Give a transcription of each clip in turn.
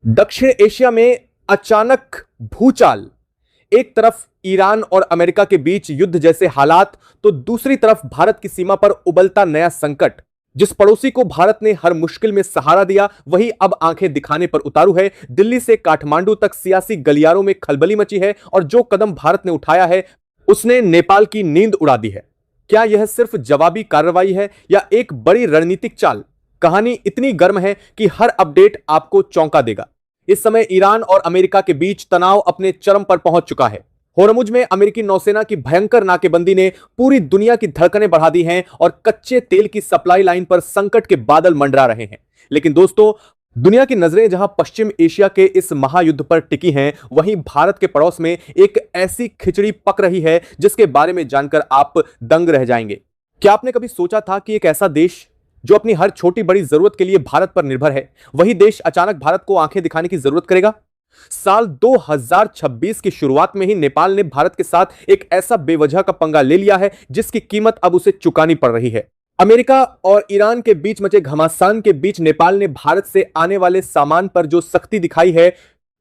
दक्षिण एशिया में अचानक भूचाल। एक तरफ ईरान और अमेरिका के बीच युद्ध जैसे हालात, तो दूसरी तरफ भारत की सीमा पर उबलता नया संकट। जिस पड़ोसी को भारत ने हर मुश्किल में सहारा दिया, वही अब आंखें दिखाने पर उतारू है। दिल्ली से काठमांडू तक सियासी गलियारों में खलबली मची है और जो कदम भारत ने उठाया है उसने नेपाल की नींद उड़ा दी है। क्या यह सिर्फ जवाबी कार्रवाई है या एक बड़ी रणनीतिक चाल? कहानी इतनी गर्म है कि हर अपडेट आपको चौंका देगा। इस समय ईरान और अमेरिका के बीच तनाव अपने चरम पर पहुंच चुका है। होर्मुज में अमेरिकी नौसेना की भयंकर नाकेबंदी ने पूरी दुनिया की धड़कनें बढ़ा दी हैं और कच्चे तेल की सप्लाई लाइन पर संकट के बादल मंडरा रहे हैं। लेकिन दोस्तों, दुनिया की नजरें जहां पश्चिम एशिया के इस महायुद्ध पर टिकी हैं, वहीं भारत के पड़ोस में एक ऐसी खिचड़ी पक रही है जिसके बारे में जानकर आप दंग रह जाएंगे। क्या आपने कभी सोचा था कि एक ऐसा देश जो अपनी हर छोटी बड़ी जरूरत के लिए भारत पर निर्भर है, वही देश अचानक भारत को आंखें दिखाने की जरूरत करेगा? साल 2026 की शुरुआत में ही नेपाल ने भारत के साथ एक ऐसा बेवजह का पंगा ले लिया है जिसकी कीमत अब उसे चुकानी पड़ रही है। अमेरिका और ईरान के बीच मचे घमासान के बीच नेपाल ने भारत से आने वाले सामान पर जो सख्ती दिखाई है,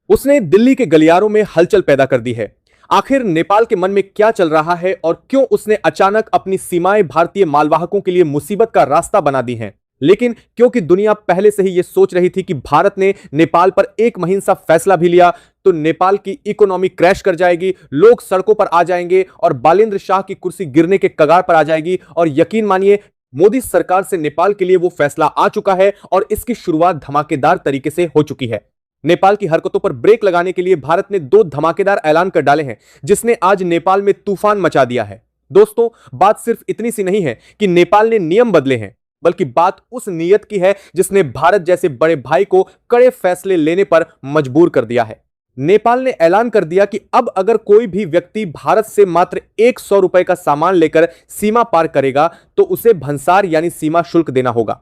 उसने दिल्ली के गलियारों में हलचल पैदा कर दी है। आखिर नेपाल के मन में क्या चल रहा है और क्यों उसने अचानक अपनी सीमाएं भारतीय मालवाहकों के लिए मुसीबत का रास्ता बना दी हैं? लेकिन क्योंकि दुनिया पहले से ही यह सोच रही थी कि भारत ने नेपाल पर एक महीन सा फैसला भी लिया तो नेपाल की इकोनॉमी क्रैश कर जाएगी, लोग सड़कों पर आ जाएंगे और बालेंद्र शाह की कुर्सी गिरने के कगार पर आ जाएगी। और यकीन मानिए, मोदी सरकार से नेपाल के लिए वो फैसला आ चुका है और इसकी शुरुआत धमाकेदार तरीके से हो चुकी है। नेपाल की हरकतों पर ब्रेक लगाने के लिए भारत ने 2 धमाकेदार ऐलान कर डाले हैं, जिसने आज नेपाल में तूफान मचा दिया है। दोस्तों, बात सिर्फ इतनी सी नहीं है कि नेपाल ने नियम बदले हैं, बल्कि बात उस नीयत की है जिसने भारत जैसे बड़े भाई को कड़े फैसले लेने पर मजबूर कर दिया है। नेपाल ने ऐलान कर दिया कि अब अगर कोई भी व्यक्ति भारत से मात्र 100 रुपए का सामान लेकर सीमा पार करेगा तो उसे भंसार यानी सीमा शुल्क देना होगा।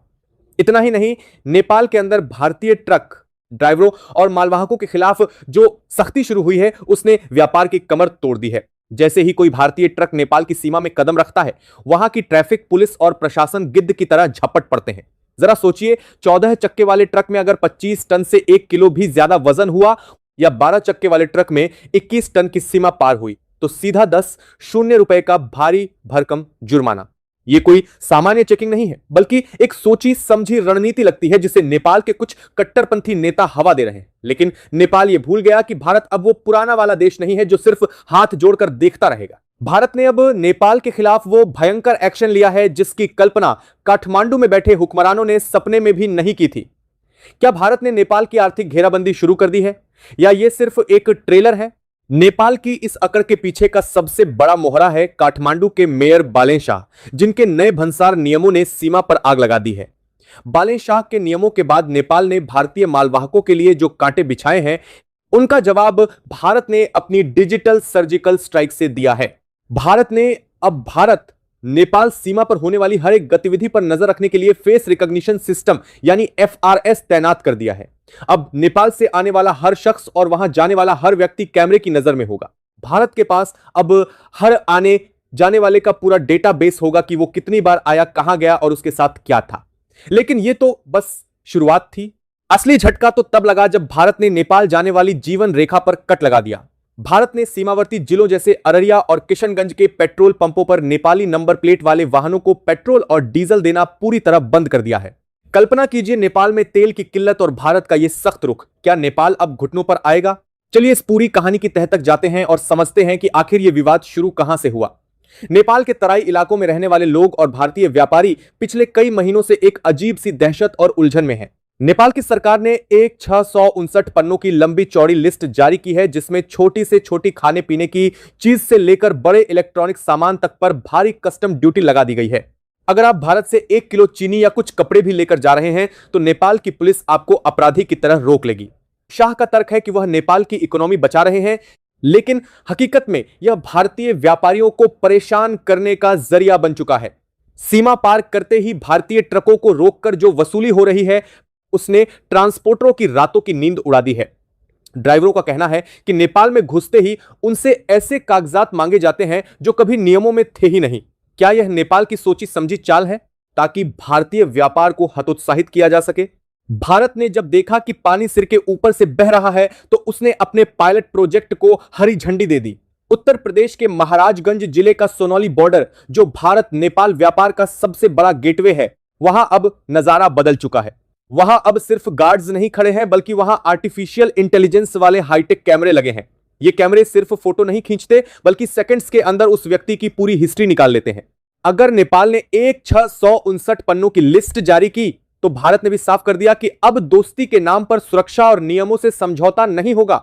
इतना ही नहीं, नेपाल के अंदर भारतीय ट्रक ड्राइवरों और मालवाहकों के खिलाफ जो सख्ती शुरू हुई है, उसने व्यापार की कमर तोड़ दी है। जैसे ही कोई भारतीय ट्रक नेपाल की सीमा में कदम रखता है, वहां की ट्रैफिक पुलिस और प्रशासन गिद्ध की तरह झपट पड़ते हैं। जरा सोचिए, 14 चक्के वाले ट्रक में अगर 25 टन से 1 किलो भी ज्यादा वजन हुआ या 12 चक्के वाले ट्रक में 21 टन की सीमा पार हुई तो सीधा 10 शून्य रुपए का भारी भरकम जुर्माना। यह कोई सामान्य चेकिंग नहीं है, बल्कि एक सोची समझी रणनीति लगती है जिसे नेपाल के कुछ कट्टरपंथी नेता हवा दे रहे हैं। लेकिन नेपाल यह भूल गया कि भारत अब वो पुराना वाला देश नहीं है जो सिर्फ हाथ जोड़कर देखता रहेगा। भारत ने अब नेपाल के खिलाफ वो भयंकर एक्शन लिया है जिसकी कल्पना काठमांडू में बैठे हुक्मरानों ने सपने में भी नहीं की थी। क्या भारत ने नेपाल की आर्थिक घेराबंदी शुरू कर दी है या यह सिर्फ एक ट्रेलर है? नेपाल की इस अकड़ के पीछे का सबसे बड़ा मोहरा है काठमांडू के मेयर बालें शाह, जिनके नए भंसार नियमों ने सीमा पर आग लगा दी है। बालें शाह के नियमों के बाद नेपाल ने भारतीय मालवाहकों के लिए जो कांटे बिछाए हैं, उनका जवाब भारत ने अपनी डिजिटल सर्जिकल स्ट्राइक से दिया है। भारत नेपाल सीमा पर होने वाली हर एक गतिविधि पर नजर रखने के लिए फेस रिकॉग्निशन सिस्टम यानी FRS तैनात कर दिया है। अब नेपाल से आने वाला हर शख्स और वहां जाने वाला हर व्यक्ति कैमरे की नजर में होगा। भारत के पास अब हर आने जाने वाले का पूरा डेटाबेस होगा कि वो कितनी बार आया, कहां गया और उसके साथ क्या था। लेकिन ये तो बस शुरुआत थी। असली झटका तो तब लगा जब भारत ने नेपाल जाने वाली जीवन रेखा पर कट लगा दिया। भारत ने सीमावर्ती जिलों जैसे अररिया और किशनगंज के पेट्रोल पंपों पर नेपाली नंबर प्लेट वाले वाहनों को पेट्रोल और डीजल देना पूरी तरह बंद कर दिया है। कल्पना कीजिए, नेपाल में तेल की किल्लत और भारत का यह सख्त रुख, क्या नेपाल अब घुटनों पर आएगा? चलिए इस पूरी कहानी की तह तक जाते हैं और समझते हैं कि आखिर यह विवाद शुरू कहां से हुआ। नेपाल के तराई इलाकों में रहने वाले लोग और भारतीय व्यापारी पिछले कई महीनों से एक अजीब सी दहशत और उलझन में हैं। नेपाल की सरकार ने एक 659 पन्नों की लंबी चौड़ी लिस्ट जारी की है, जिसमें छोटी से छोटी खाने पीने की चीज से लेकर बड़े इलेक्ट्रॉनिक सामान तक पर भारी कस्टम ड्यूटी लगा दी गई है। अगर आप भारत से 1 किलो चीनी या कुछ कपड़े भी लेकर जा रहे हैं तो नेपाल की पुलिस आपको अपराधी की तरह रोक लेगी। शाह का तर्क है कि वह नेपाल की इकोनॉमी बचा रहे हैं, लेकिन हकीकत में यह भारतीय व्यापारियों को परेशान करने का जरिया बन चुका है। सीमा पार करते ही भारतीय ट्रकों को रोककर जो वसूली हो रही है, उसने ट्रांसपोर्टरों की रातों की नींद उड़ा दी है। ड्राइवरों का कहना है कि नेपाल में घुसते ही उनसे ऐसे कागजात मांगे जाते हैं जो कभी नियमों में थे ही नहीं। क्या यह नेपाल की सोची समझी चाल है ताकि भारतीय व्यापार को हतोत्साहित किया जा सके? भारत ने जब देखा कि पानी सिर के ऊपर से बह रहा है तो उसने अपने पायलट प्रोजेक्ट को हरी झंडी दे दी। उत्तर प्रदेश के महाराजगंज जिले का सोनौली बॉर्डर, जो भारत नेपाल व्यापार का सबसे बड़ा गेटवे है, वहां अब नजारा बदल चुका है। वहां अब सिर्फ गार्ड्स नहीं खड़े हैं, बल्कि वहां आर्टिफिशियल इंटेलिजेंस वाले हाईटेक कैमरे लगे हैं। ये कैमरे सिर्फ फोटो नहीं खींचते, बल्कि सेकंड्स के अंदर उस व्यक्ति की पूरी हिस्ट्री निकाल लेते हैं। अगर नेपाल ने 1659 पन्नों की लिस्ट जारी की, तो भारत ने भी साफ कर दिया कि अब दोस्ती के नाम पर सुरक्षा और नियमों से समझौता नहीं होगा।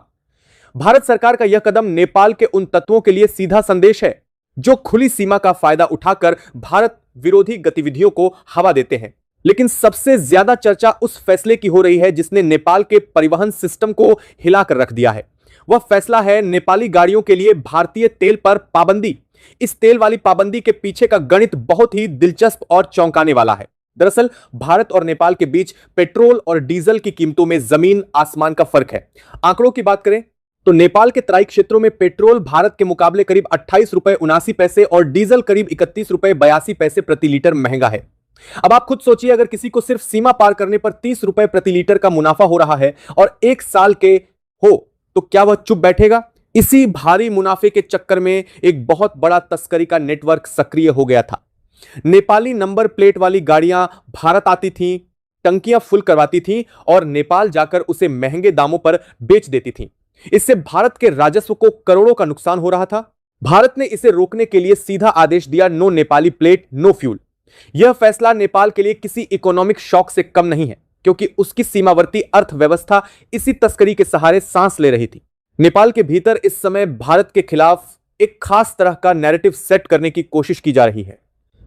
भारत सरकार का यह कदम नेपाल के उन तत्वों के लिए सीधा संदेश है जो खुली सीमा का फायदा उठाकर भारत विरोधी गतिविधियों को हवा देते हैं। लेकिन सबसे ज्यादा चर्चा उस फैसले की हो रही है जिसने नेपाल के परिवहन सिस्टम को हिलाकर रख दिया है। वह फैसला है नेपाली गाड़ियों के लिए भारतीय तेल पर पाबंदी। इस तेल वाली पाबंदी के पीछे का गणित बहुत ही दिलचस्प और चौंकाने वाला है। दरअसल भारत और नेपाल के बीच पेट्रोल और डीजल की कीमतों में जमीन आसमान का फर्क है। आंकड़ों की बात करें तो नेपाल के तराई क्षेत्रों में पेट्रोल भारत के मुकाबले करीब 28 रुपए 79 पैसे और डीजल करीब 31 रुपए 82 पैसे प्रति लीटर महंगा है। अब आप खुद सोचिए, अगर किसी को सिर्फ सीमा पार करने पर 30 रुपए प्रति लीटर का मुनाफा हो रहा है और 1 साल के हो, तो क्या वह चुप बैठेगा? इसी भारी मुनाफे के चक्कर में एक बहुत बड़ा तस्करी का नेटवर्क सक्रिय हो गया था। नेपाली नंबर प्लेट वाली गाड़ियां भारत आती थीं, टंकियां फुल करवाती थीं और नेपाल जाकर उसे महंगे दामों पर बेच देती थीं। इससे भारत के राजस्व को करोड़ों का नुकसान हो रहा था। भारत ने इसे रोकने के लिए सीधा आदेश दिया, no Nepali plate no fuel. यह फैसला नेपाल के लिए किसी इकोनॉमिक शॉक से कम नहीं है, क्योंकि उसकी सीमावर्ती अर्थव्यवस्था इसी तस्करी के सहारे सांस ले रही थी। नेपाल के भीतर इस समय भारत के खिलाफ एक खास तरह का नैरेटिव सेट करने की कोशिश की जा रही है।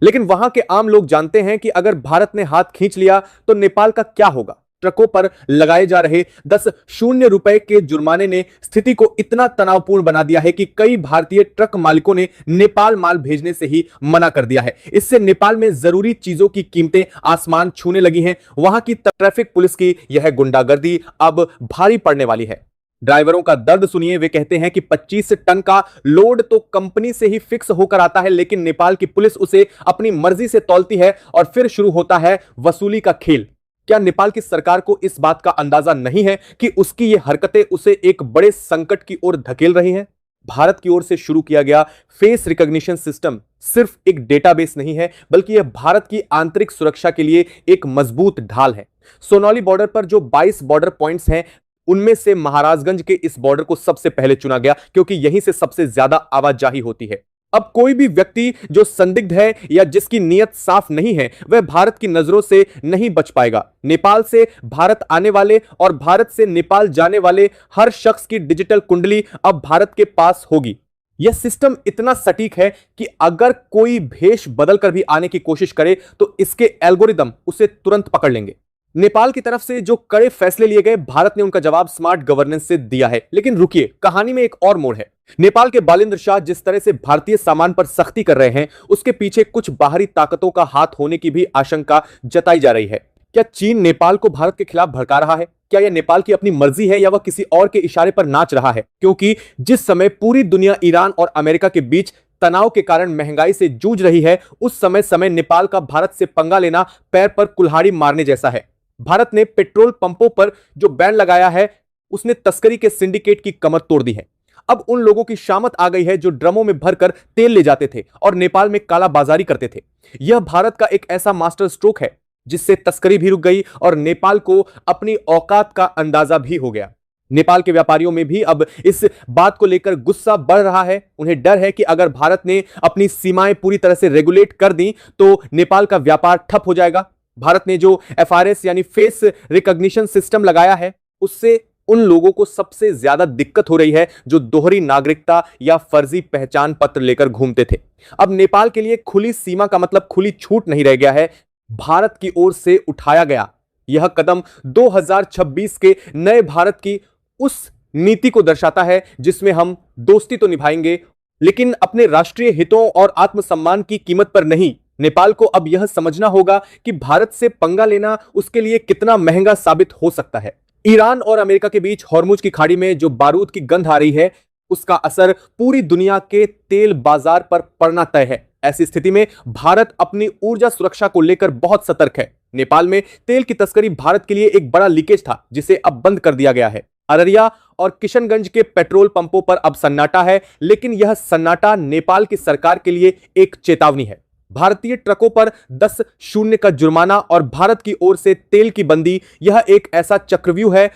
लेकिन वहां के आम लोग जानते हैं कि अगर भारत ने हाथ खींच लिया तो नेपाल का क्या होगा। ट्रकों पर लगाए जा रहे 10 शून्य रुपए के जुर्माने ने स्थिति को इतना तनावपूर्ण बना दिया है कि कई भारतीय ट्रक मालिकों ने नेपाल माल भेजने से ही मना कर दिया है। इससे नेपाल में जरूरी चीजों की कीमतें आसमान छूने लगी हैं। वहां की ट्रैफिक पुलिस की यह गुंडागर्दी अब भारी पड़ने वाली है। ड्राइवरों का दर्द सुनिए। वे कहते हैं कि 25 टन का लोड तो कंपनी से ही फिक्स होकर आता है, लेकिन नेपाल की पुलिस उसे अपनी मर्जी से तौलती है और फिर शुरू होता है वसूली का खेल। क्या नेपाल की सरकार को इस बात का अंदाजा नहीं है कि उसकी ये हरकतें उसे एक बड़े संकट की ओर धकेल रही हैं? भारत की ओर से शुरू किया गया फेस रिकॉग्निशन सिस्टम सिर्फ एक डेटाबेस नहीं है, बल्कि यह भारत की आंतरिक सुरक्षा के लिए एक मजबूत ढाल है। सोनौली बॉर्डर पर जो 22 बॉर्डर पॉइंट्स हैं, उनमें से महाराजगंज के इस बॉर्डर को सबसे पहले चुना गया, क्योंकि यहीं से सबसे ज्यादा आवाजाही होती है। अब कोई भी व्यक्ति जो संदिग्ध है या जिसकी नीयत साफ नहीं है, वह भारत की नजरों से नहीं बच पाएगा। नेपाल से भारत आने वाले और भारत से नेपाल जाने वाले हर शख्स की डिजिटल कुंडली अब भारत के पास होगी। यह सिस्टम इतना सटीक है कि अगर कोई भेष बदलकर भी आने की कोशिश करे तो इसके एल्गोरिदम उसे तुरंत पकड़ लेंगे। नेपाल की तरफ से जो कड़े फैसले लिए गए, भारत ने उनका जवाब स्मार्ट गवर्नेंस से दिया है। लेकिन रुकिए, कहानी में एक और मोड़ है। नेपाल के बालिंद्र शाह जिस तरह से भारतीय सामान पर सख्ती कर रहे हैं, उसके पीछे कुछ बाहरी ताकतों का हाथ होने की भी आशंका जताई जा रही है। क्या चीन नेपाल को भारत के खिलाफ भड़का रहा है? क्या यह नेपाल की अपनी मर्जी है या वह किसी और के इशारे पर नाच रहा है? क्योंकि जिस समय पूरी दुनिया ईरान और अमेरिका के बीच तनाव के कारण महंगाई से जूझ रही है, उस समय नेपाल का भारत से पंगा लेना पैर पर कुल्हाड़ी मारने जैसा है। भारत ने पेट्रोल पंपों पर जो बैन लगाया है, उसने तस्करी के सिंडिकेट की कमर तोड़ दी है। अब उन लोगों की शामत आ गई है जो ड्रमों में भरकर तेल ले जाते थे और नेपाल में काला बाजारी करते थे। यह भारत का एक ऐसा मास्टर स्ट्रोक है जिससे तस्करी भी रुक गई और नेपाल को अपनी औकात का अंदाजा भी हो गया। नेपाल के व्यापारियों में भी अब इस बात को लेकर गुस्सा बढ़ रहा है। उन्हें डर है कि अगर भारत ने अपनी सीमाएं पूरी तरह से रेगुलेट कर दी तो नेपाल का व्यापार ठप हो जाएगा। भारत ने जो FRS यानी फेस रिकॉग्निशन सिस्टम लगाया है, उससे उन लोगों को सबसे ज्यादा दिक्कत हो रही है जो दोहरी नागरिकता या फर्जी पहचान पत्र लेकर घूमते थे। अब नेपाल के लिए खुली सीमा का मतलब खुली छूट नहीं रह गया है। भारत की ओर से उठाया गया यह कदम 2026 के नए भारत की उस नीति को दर्शाता है जिसमें हम दोस्ती तो निभाएंगे, लेकिन अपने राष्ट्रीय हितों और आत्मसम्मान की कीमत पर नहीं। नेपाल को अब यह समझना होगा कि भारत से पंगा लेना उसके लिए कितना महंगा साबित हो सकता है। ईरान और अमेरिका के बीच हॉर्मुज की खाड़ी में जो बारूद की गंध आ रही है, उसका असर पूरी दुनिया के तेल बाजार पर पड़ना तय है। ऐसी स्थिति में भारत अपनी ऊर्जा सुरक्षा को लेकर बहुत सतर्क है। नेपाल में तेल की तस्करी भारत के लिए एक बड़ा लीकेज था, जिसे अब बंद कर दिया गया है। अररिया और किशनगंज के पेट्रोल पंपों पर अब सन्नाटा है, लेकिन यह सन्नाटा नेपाल की सरकार के लिए एक चेतावनी है। भारतीय ट्रकों पर 10-0 का जुर्माना और भारत की ओर से तेल की बंदी, यह एक ऐसा चक्रव्यूह है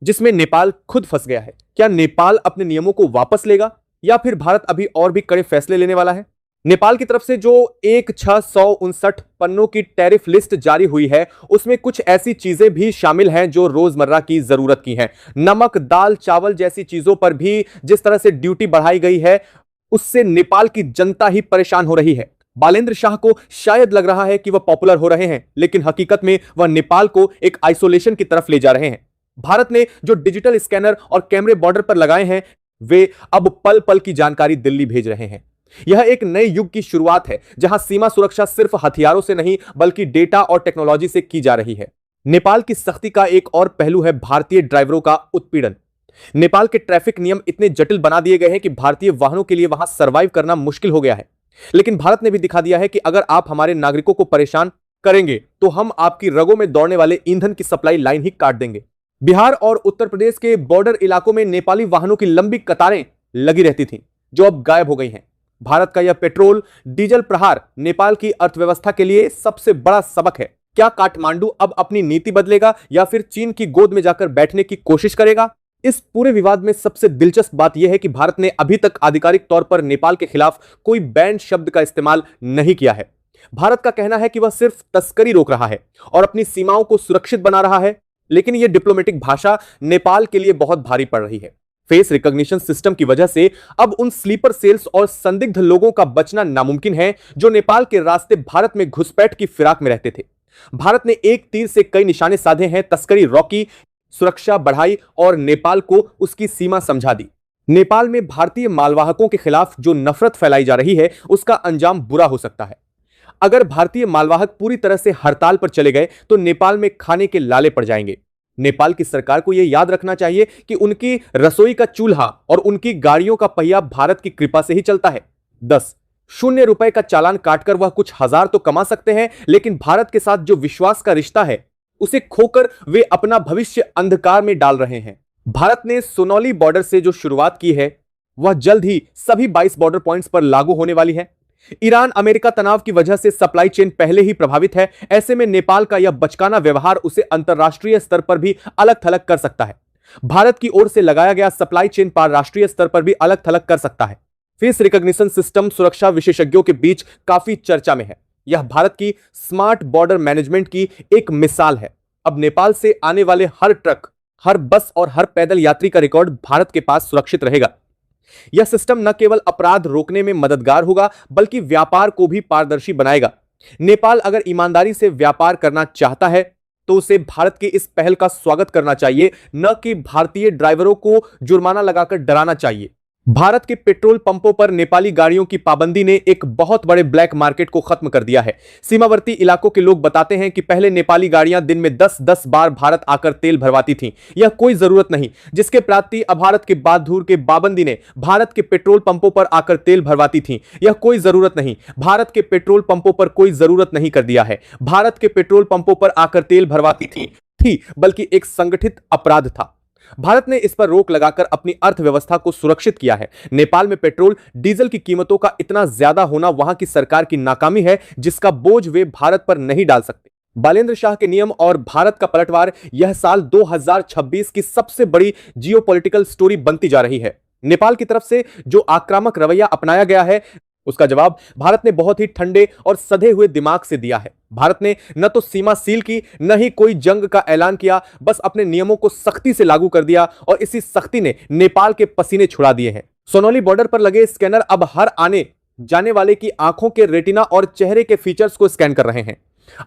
जिसमें नेपाल खुद फंस गया है। क्या नेपाल अपने नियमों को वापस लेगा या फिर भारत अभी और भी कड़े फैसले लेने वाला है? नेपाल की तरफ से जो 1659 पन्नों की टैरिफ लिस्ट जारी हुई है, उसमें कुछ ऐसी चीजें भी शामिल हैं जो रोजमर्रा की जरूरत की हैं। नमक, दाल, चावल जैसी चीजों पर भी जिस तरह से ड्यूटी बढ़ाई गई है, उससे नेपाल की जनता ही परेशान हो रही है। बालेंद्र शाह को शायद लग रहा है कि वह पॉपुलर हो रहे हैं, लेकिन हकीकत में वह नेपाल को एक आइसोलेशन की तरफ ले जा रहे हैं। भारत ने जो डिजिटल स्कैनर और कैमरे बॉर्डर पर लगाए हैं, वे अब पल पल की जानकारी दिल्ली भेज रहे हैं। यह एक नए युग की शुरुआत है, जहां सीमा सुरक्षा सिर्फ हथियारों से नहीं बल्कि डेटा और टेक्नोलॉजी से की जा रही है। नेपाल की सख्ती का एक और पहलू है भारतीय ड्राइवरों का उत्पीड़न। नेपाल के ट्रैफिक नियम इतने जटिल बना दिए गए हैं कि भारतीय वाहनों के लिए वहां सर्वाइव करना मुश्किल हो गया है। लेकिन भारत ने भी दिखा दिया है कि अगर आप हमारे नागरिकों को परेशान करेंगे तो हम आपकी रगों में दौड़ने वाले ईंधन की सप्लाई लाइन ही काट देंगे। बिहार और उत्तर प्रदेश के बॉर्डर इलाकों में नेपाली वाहनों की लंबी कतारें लगी रहती थीं, जो अब गायब हो गई हैं। भारत का यह पेट्रोल डीजल प्रहार नेपाल की अर्थव्यवस्था के लिए सबसे बड़ा सबक है। क्या काठमांडू अब अपनी नीति बदलेगा या फिर चीन की गोद में जाकर बैठने की कोशिश करेगा? इस पूरे विवाद में सबसे दिलचस्प बात यह है कि भारत ने अभी तक आधिकारिक तौर पर नेपाल के खिलाफ कोई बैन शब्द का इस्तेमाल नहीं किया है। भारत का कहना है कि वह सिर्फ तस्करी रोक रहा है और अपनी सीमाओं को सुरक्षित बना रहा है, लेकिन यह डिप्लोमेटिक भाषा नेपाल के लिए बहुत भारी पड़ रही है। फेस रिकॉग्निशन सिस्टम की वजह से अब उन स्लीपर सेल्स और संदिग्ध लोगों का बचना नामुमकिन है जो नेपाल के रास्ते भारत में घुसपैठ की फिराक में रहते थे। भारत ने एक तीर से कई निशाने साधे हैं, तस्करी रोकी, सुरक्षा बढ़ाई और नेपाल को उसकी सीमा समझा दी। नेपाल में भारतीय मालवाहकों के खिलाफ जो नफरत फैलाई जा रही है, उसका अंजाम बुरा हो सकता है। अगर भारतीय मालवाहक पूरी तरह से हड़ताल पर चले गए तो नेपाल में खाने के लाले पड़ जाएंगे। नेपाल की सरकार को यह याद रखना चाहिए कि उनकी रसोई का चूल्हा और उनकी गाड़ियों का पहिया भारत की कृपा से ही चलता है। 10 रुपए का चालान काटकर वह कुछ हजार तो कमा सकते हैं, लेकिन भारत के साथ जो विश्वास का रिश्ता है, उसे खोकर वे अपना भविष्य अंधकार में डाल रहे हैं। भारत ने सोनौली बॉर्डर से जो शुरुआत की है, वह जल्द ही सभी 22 बॉर्डर पॉइंट्स पर लागू होने वाली है। ईरान अमेरिका तनाव की वजह से सप्लाई चेन पहले ही प्रभावित है। ऐसे में नेपाल का यह बचकाना व्यवहार उसे अंतरराष्ट्रीय स्तर पर भी अलग थलग कर सकता है। भारत की ओर से लगाया गया सप्लाई चेन पार राष्ट्रीय स्तर पर भी अलग थलग कर सकता है। फेस रिकॉग्निशन सिस्टम सुरक्षा विशेषज्ञों के बीच काफी चर्चा में है। यह भारत की स्मार्ट बॉर्डर मैनेजमेंट की एक मिसाल है। अब नेपाल से आने वाले हर ट्रक, हर बस और हर पैदल यात्री का रिकॉर्ड भारत के पास सुरक्षित रहेगा। यह सिस्टम न केवल अपराध रोकने में मददगार होगा, बल्कि व्यापार को भी पारदर्शी बनाएगा। नेपाल अगर ईमानदारी से व्यापार करना चाहता है तो उसे भारत की इस पहल का स्वागत करना चाहिए, न कि भारतीय ड्राइवरों को जुर्माना लगाकर डराना चाहिए। भारत के पेट्रोल पंपों पर नेपाली गाड़ियों की पाबंदी ने एक बहुत बड़े ब्लैक मार्केट को खत्म कर दिया है। सीमावर्ती इलाकों के लोग बताते हैं कि पहले नेपाली गाड़ियां दिन में 10-10 बार भारत आकर तेल भरवाती थीं। यह कोई जरूरत नहीं, जिसके प्राप्ति भारत के बादधूर के पाबंदी ने भारत के पेट्रोल पंपों पर आकर तेल भरवाती थीं। यह कोई जरूरत नहीं, भारत के पेट्रोल पंपों पर कोई जरूरत नहीं कर दिया है। भारत के पेट्रोल पंपों पर आकर तेल भरवाती थी बल्कि एक संगठित अपराध था। भारत ने इस पर रोक लगाकर अपनी अर्थव्यवस्था को सुरक्षित किया है। नेपाल में पेट्रोल डीजल की कीमतों का इतना ज्यादा होना वहां की सरकार की नाकामी है, जिसका बोझ वे भारत पर नहीं डाल सकते। बालेंद्र शाह के नियम और भारत का पलटवार यह साल 2026 की सबसे बड़ी जियोपॉलिटिकल स्टोरी बनती जा रही है। नेपाल की तरफ से जो आक्रामक रवैया अपनाया गया है, उसका जवाब भारत ने बहुत ही ठंडे और सधे हुए दिमाग से दिया है। भारत ने न तो सीमा सील की, न ही कोई जंग का ऐलान किया, बस अपने नियमों को सख्ती से लागू कर दिया और इसी सख्ती ने नेपाल के पसीने छुड़ा दिए हैं। सोनौली बॉर्डर पर लगे स्कैनर अब हर आने जाने वाले की आंखों के रेटिना और चेहरे के फीचर्स को स्कैन कर रहे हैं।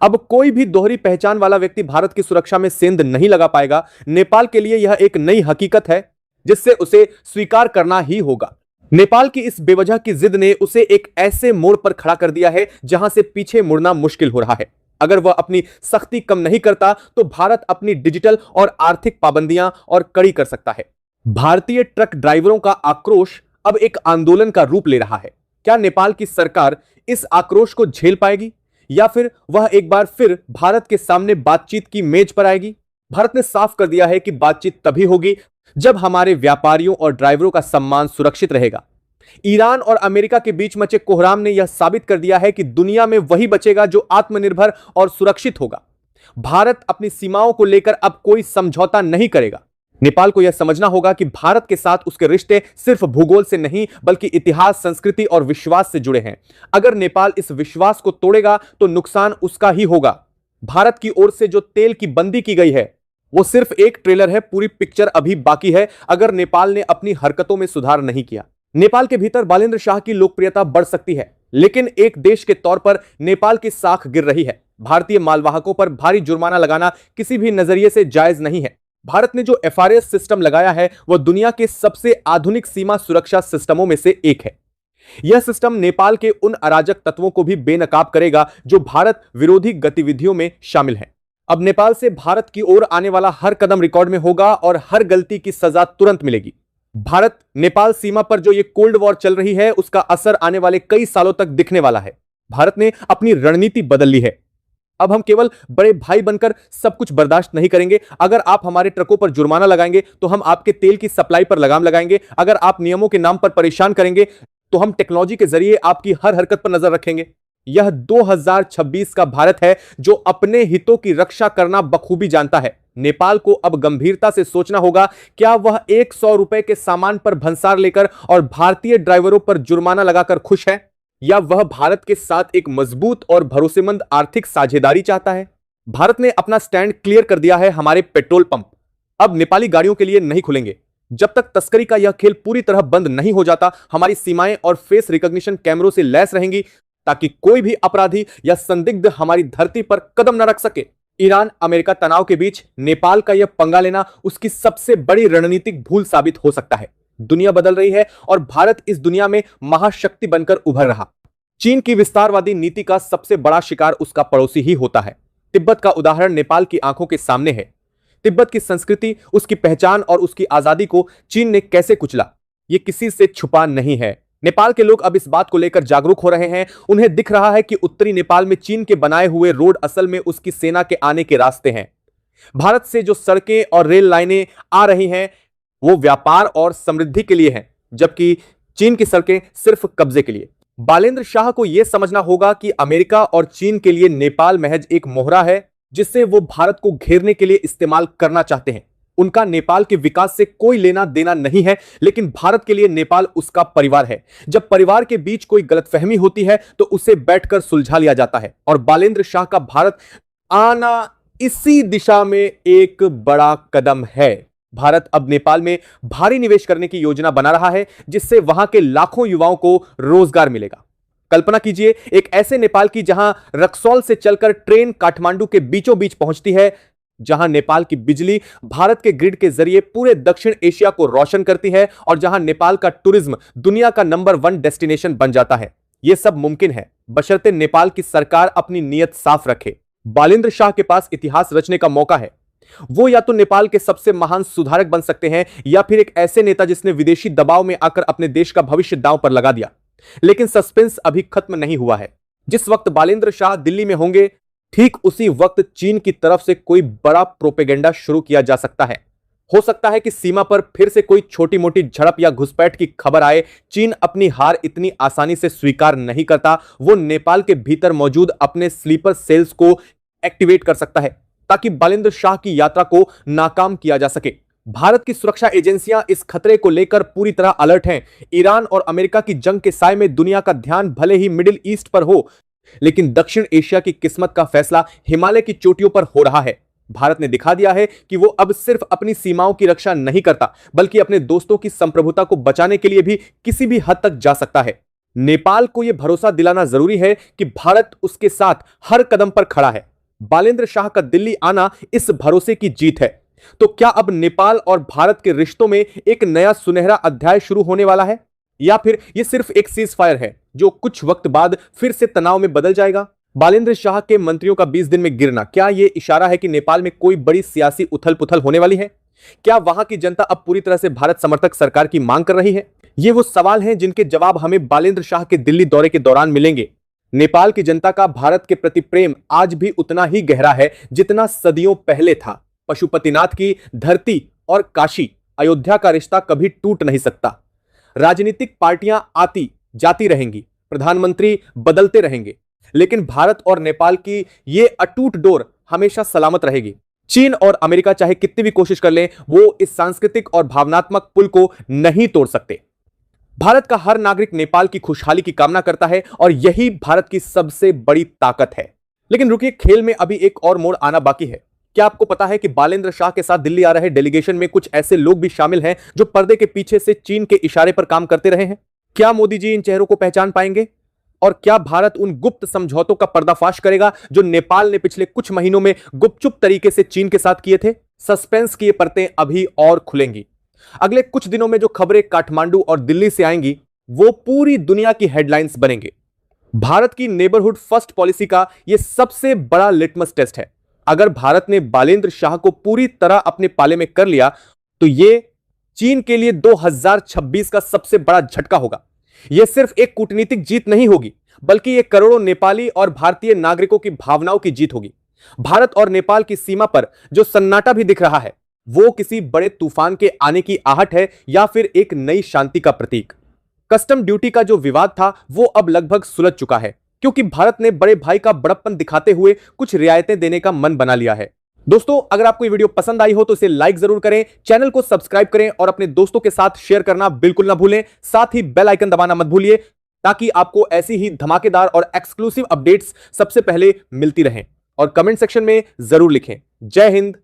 अब कोई भी दोहरी पहचान वाला व्यक्ति भारत की सुरक्षा में सेंध नहीं लगा पाएगा। नेपाल के लिए यह एक नई हकीकत है जिससे उसे स्वीकार करना ही होगा। नेपाल की इस बेवजह की जिद ने उसे एक ऐसे मोड़ पर खड़ा कर दिया है जहां से पीछे मुड़ना मुश्किल हो रहा है। अगर वह अपनी सख्ती कम नहीं करता तो भारत अपनी डिजिटल और आर्थिक पाबंदियां और कड़ी कर सकता है। भारतीय ट्रक ड्राइवरों का आक्रोश अब एक आंदोलन का रूप ले रहा है। क्या नेपाल की सरकार इस आक्रोश को झेल पाएगी या फिर वह एक बार फिर भारत के सामने बातचीत की मेज पर आएगी? भारत ने साफ कर दिया है कि बातचीत तभी होगी जब हमारे व्यापारियों और ड्राइवरों का सम्मान सुरक्षित रहेगा। ईरान और अमेरिका के बीच मचे कोहराम ने यह साबित कर दिया है कि दुनिया में वही बचेगा जो आत्मनिर्भर और सुरक्षित होगा। भारत अपनी सीमाओं को लेकर अब कोई समझौता नहीं करेगा। नेपाल को यह समझना होगा कि भारत के साथ उसके रिश्ते सिर्फ भूगोल से नहीं बल्कि इतिहास, संस्कृति और विश्वास से जुड़े हैं। अगर नेपाल इस विश्वास को तोड़ेगा तो नुकसान उसका ही होगा। भारत की ओर से जो तेल की बंदी की गई है वो सिर्फ एक ट्रेलर है, पूरी पिक्चर अभी बाकी है अगर नेपाल ने अपनी हरकतों में सुधार नहीं किया। नेपाल के भीतर बालेंद्र शाह की लोकप्रियता बढ़ सकती है, लेकिन एक देश के तौर पर नेपाल की साख गिर रही है। भारतीय मालवाहकों पर भारी जुर्माना लगाना किसी भी नजरिए से जायज नहीं है। भारत ने जो FRS सिस्टम लगाया है वह दुनिया के सबसे आधुनिक सीमा सुरक्षा सिस्टमों में से एक है। यह सिस्टम नेपाल के उन अराजक तत्वों को भी बेनकाब करेगा जो भारत विरोधी गतिविधियों में शामिल हैं। अब नेपाल से भारत की ओर आने वाला हर कदम रिकॉर्ड में होगा और हर गलती की सजा तुरंत मिलेगी। भारत नेपाल सीमा पर जो ये कोल्ड वॉर चल रही है उसका असर आने वाले कई सालों तक दिखने वाला है। भारत ने अपनी रणनीति बदल ली है। अब हम केवल बड़े भाई बनकर सब कुछ बर्दाश्त नहीं करेंगे। अगर आप हमारे ट्रकों पर जुर्माना लगाएंगे तो हम आपके तेल की सप्लाई पर लगाम लगाएंगे। अगर आप नियमों के नाम पर परेशान करेंगे तो हम टेक्नोलॉजी के जरिए आपकी हर हरकत पर नजर रखेंगे। यह 2026 का भारत है जो अपने हितों की रक्षा करना बखूबी जानता है। नेपाल को अब गंभीरता से सोचना होगा, क्या वह 100 रुपए के सामान पर भंसार लेकर और भारतीय ड्राइवरों पर जुर्माना लगाकर खुश है, या वह भारत के साथ एक मजबूत और भरोसेमंद आर्थिक साझेदारी चाहता है? भारत ने अपना स्टैंड क्लियर कर दिया है। हमारे पेट्रोल पंप अब नेपाली गाड़ियों के लिए नहीं खुलेंगे जब तक तस्करी का यह खेल पूरी तरह बंद नहीं हो जाता। हमारी सीमाएं और फेस रिकॉग्निशन कैमरों से लैस रहेंगी ताकि कोई भी अपराधी या संदिग्ध हमारी धरती पर कदम न रख सके। ईरान अमेरिका तनाव के बीच नेपाल का यह पंगा लेना उसकी सबसे बड़ी रणनीतिक भूल साबित हो सकता है। दुनिया बदल रही है और भारत इस दुनिया में महाशक्ति बनकर उभर रहा। चीन की विस्तारवादी नीति का सबसे बड़ा शिकार उसका पड़ोसी ही होता है। तिब्बत का उदाहरण नेपाल की आंखों के सामने है। तिब्बत की संस्कृति, उसकी पहचान और उसकी आजादी को चीन ने कैसे कुचला, यह किसी से छुपा नहीं है। नेपाल के लोग अब इस बात को लेकर जागरूक हो रहे हैं। उन्हें दिख रहा है कि उत्तरी नेपाल में चीन के बनाए हुए रोड असल में उसकी सेना के आने के रास्ते हैं। भारत से जो सड़कें और रेल लाइनें आ रही हैं वो व्यापार और समृद्धि के लिए हैं, जबकि चीन की सड़कें सिर्फ कब्जे के लिए। बालेंद्र शाह को यह समझना होगा कि अमेरिका और चीन के लिए नेपाल महज एक मोहरा है जिसे वो भारत को घेरने के लिए इस्तेमाल करना चाहते हैं। उनका नेपाल के विकास से कोई लेना देना नहीं है, लेकिन भारत के लिए नेपाल उसका परिवार है। जब परिवार के बीच कोई गलतफहमी होती है तो उसे बैठकर सुलझा लिया जाता है, और बालेंद्र शाह का भारत आना इसी दिशा में एक बड़ा कदम है। भारत अब नेपाल में भारी निवेश करने की योजना बना रहा है जिससे वहां के लाखों युवाओं को रोजगार मिलेगा। कल्पना कीजिए एक ऐसे नेपाल की जहां रक्सौल से चलकर ट्रेन काठमांडू के बीचों बीच पहुंचती है, जहां नेपाल की बिजली भारत के ग्रिड के जरिए पूरे दक्षिण एशिया को रोशन करती है, और जहां नेपाल का टूरिज्म दुनिया का नंबर 1 डेस्टिनेशन बन जाता है। यह सब मुमकिन है बशर्ते नेपाल की सरकार अपनी नीयत साफ रखे। बालेंद्र शाह के पास इतिहास रचने का मौका है। वो या तो नेपाल के सबसे महान सुधारक बन सकते हैं या फिर एक ऐसे नेता जिसने विदेशी दबाव में आकर अपने देश का भविष्य दांव पर लगा दिया। लेकिन सस्पेंस अभी खत्म नहीं हुआ है। जिस वक्त बालेंद्र शाह दिल्ली में होंगे, ठीक उसी वक्त चीन की तरफ से कोई बड़ा प्रोपेगेंडा शुरू किया जा सकता है। हो सकता है कि सीमा पर फिर से कोई छोटी मोटी झड़प या घुसपैठ की खबर आए। चीन अपनी हार इतनी आसानी से स्वीकार नहीं करता। वो नेपाल के भीतर मौजूद अपने स्लीपर सेल्स को एक्टिवेट कर सकता है ताकि बालेंद्र शाह की यात्रा को नाकाम किया जा सके। भारत की सुरक्षा एजेंसियां इस खतरे को लेकर पूरी तरह अलर्ट हैं। ईरान और अमेरिका की जंग के साए में दुनिया का ध्यान भले ही मिडिल ईस्ट पर हो, लेकिन दक्षिण एशिया की किस्मत का फैसला हिमालय की चोटियों पर हो रहा है। भारत ने दिखा दिया है कि वो अब सिर्फ अपनी सीमाओं की रक्षा नहीं करता, बल्कि अपने दोस्तों की संप्रभुता को बचाने के लिए भी किसी भी हद तक जा सकता है। नेपाल को यह भरोसा दिलाना जरूरी है कि भारत उसके साथ हर कदम पर खड़ा है। बालेंद्र शाह का दिल्ली आना इस भरोसे की जीत है। तो क्या अब नेपाल और भारत के रिश्तों में एक नया सुनहरा अध्याय शुरू होने वाला है, या फिर यह सिर्फ एक सीज फायर है जो कुछ वक्त बाद फिर से तनाव में बदल जाएगा? बालेंद्र शाह के मंत्रियों का 20 दिन में गिरना, क्या यह इशारा है कि नेपाल में कोई बड़ी सियासी उथल पुथल होने वाली है? क्या वहां की जनता अब पूरी तरह से भारत समर्थक सरकार की मांग कर रही है? ये वो सवाल हैं जिनके जवाब हमें बालेंद्र शाह के दिल्ली दौरे के दौरान मिलेंगे। नेपाल की जनता का भारत के प्रति प्रेम आज भी उतना ही गहरा है जितना सदियों पहले था। पशुपतिनाथ की धरती और काशी अयोध्या का रिश्ता कभी टूट नहीं सकता। राजनीतिक पार्टियां आती जाती रहेंगी, प्रधानमंत्री बदलते रहेंगे, लेकिन भारत और नेपाल की यह अटूट डोर हमेशा सलामत रहेगी। चीन और अमेरिका चाहे कितनी भी कोशिश कर लें, वो इस सांस्कृतिक और भावनात्मक पुल को नहीं तोड़ सकते। भारत का हर नागरिक नेपाल की खुशहाली की कामना करता है और यही भारत की सबसे बड़ी ताकत है। लेकिन रुकिए, खेल में अभी एक और मोड़ आना बाकी है। क्या आपको पता है कि बालेंद्र शाह के साथ दिल्ली आ रहे डेलीगेशन में कुछ ऐसे लोग भी शामिल हैं जो पर्दे के पीछे से चीन के इशारे पर काम करते रहे हैं? क्या मोदी जी इन चेहरों को पहचान पाएंगे? और क्या भारत उन गुप्त समझौतों का पर्दाफाश करेगा जो नेपाल ने पिछले कुछ महीनों में गुपचुप तरीके से चीन के साथ किए थे? सस्पेंस की ये परतें अभी और खुलेंगी। अगले कुछ दिनों में जो खबरें काठमांडू और दिल्ली से आएंगी वो पूरी दुनिया की हेडलाइंस बनेंगे। भारत की नेबरहुड फर्स्ट पॉलिसी का यह सबसे बड़ा लिटमस टेस्ट है। अगर भारत ने बालेंद्र शाह को पूरी तरह अपने पाले में कर लिया तो यह चीन के लिए 2026 का सबसे बड़ा झटका होगा। यह सिर्फ एक कूटनीतिक जीत नहीं होगी, बल्कि यह करोड़ों नेपाली और भारतीय नागरिकों की भावनाओं की जीत होगी। भारत और नेपाल की सीमा पर जो सन्नाटा भी दिख रहा है वो किसी बड़े तूफान के आने की आहट है या फिर एक नई शांति का प्रतीक। कस्टम ड्यूटी का जो विवाद था वो अब लगभग सुलझ चुका है, क्योंकि भारत ने बड़े भाई का बड़प्पन दिखाते हुए कुछ रियायतें देने का मन बना लिया है। दोस्तों, अगर आपको ये वीडियो पसंद आई हो तो इसे लाइक जरूर करें, चैनल को सब्सक्राइब करें और अपने दोस्तों के साथ शेयर करना बिल्कुल ना भूलें। साथ ही बेल आइकन दबाना मत भूलिए ताकि आपको ऐसी ही धमाकेदार और एक्सक्लूसिव अपडेट्स सबसे पहले मिलती रहें। और कमेंट सेक्शन में जरूर लिखें। जय हिंद,